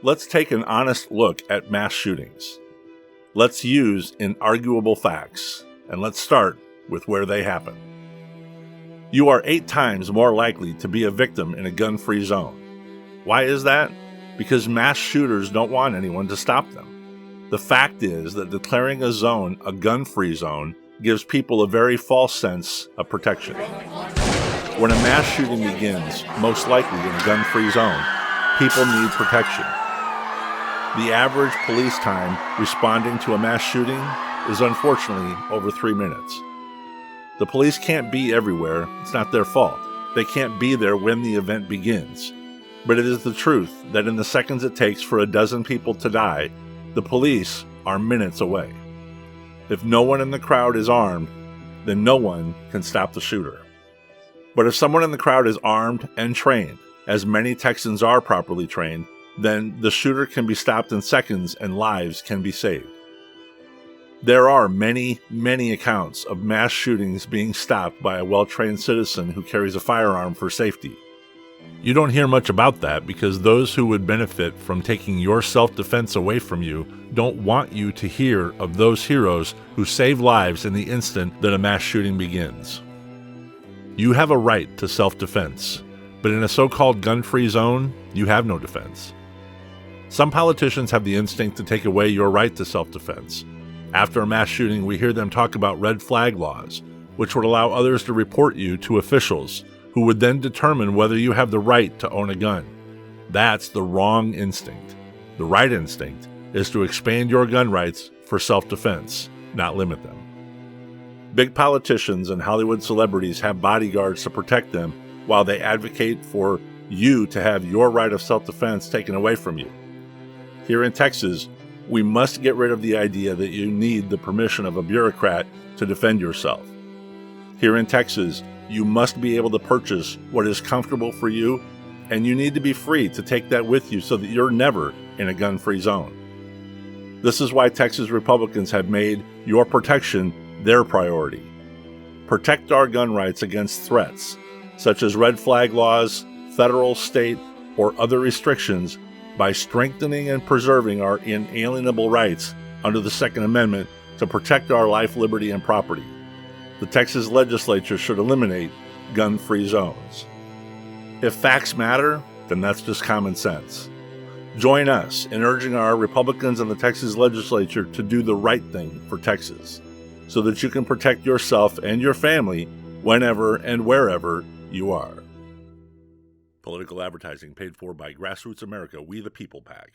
Let's take an honest look at mass shootings. Let's use inarguable facts, and let's start with where they happen. You are 8 times more likely to be a victim in a gun-free zone. Why is that? Because mass shooters don't want anyone to stop them. The fact is that declaring a zone a gun-free zone gives people a very false sense of protection. When a mass shooting begins, most likely in a gun-free zone, people need protection. The average police time responding to a mass shooting is unfortunately over 3 minutes. The police can't be everywhere. It's not their fault. They can't be there when the event begins. But it is the truth that in the seconds it takes for a dozen people to die, the police are minutes away. If no one in the crowd is armed, then no one can stop the shooter. But if someone in the crowd is armed and trained, as many Texans are properly trained, then the shooter can be stopped in seconds and lives can be saved. There are many, many accounts of mass shootings being stopped by a well-trained citizen who carries a firearm for safety. You don't hear much about that because those who would benefit from taking your self-defense away from you don't want you to hear of those heroes who save lives in the instant that a mass shooting begins. You have a right to self-defense, but in a so-called gun-free zone, you have no defense. Some politicians have the instinct to take away your right to self-defense. After a mass shooting, we hear them talk about red flag laws, which would allow others to report you to officials who would then determine whether you have the right to own a gun. That's the wrong instinct. The right instinct is to expand your gun rights for self-defense, not limit them. Big politicians and Hollywood celebrities have bodyguards to protect them while they advocate for you to have your right of self-defense taken away from you. Here in Texas, we must get rid of the idea that you need the permission of a bureaucrat to defend yourself. Here in Texas, you must be able to purchase what is comfortable for you, and you need to be free to take that with you so that you're never in a gun-free zone. This is why Texas Republicans have made your protection their priority. Protect our gun rights against threats, such as red flag laws, federal, state, or other restrictions by strengthening and preserving our inalienable rights under the Second Amendment to protect our life, liberty, and property. The Texas legislature should eliminate gun-free zones. If facts matter, then that's just common sense. Join us in urging our Republicans in the Texas legislature to do the right thing for Texas, so that you can protect yourself and your family whenever and wherever you are. Political advertising paid for by Grassroots America, We the People PAC.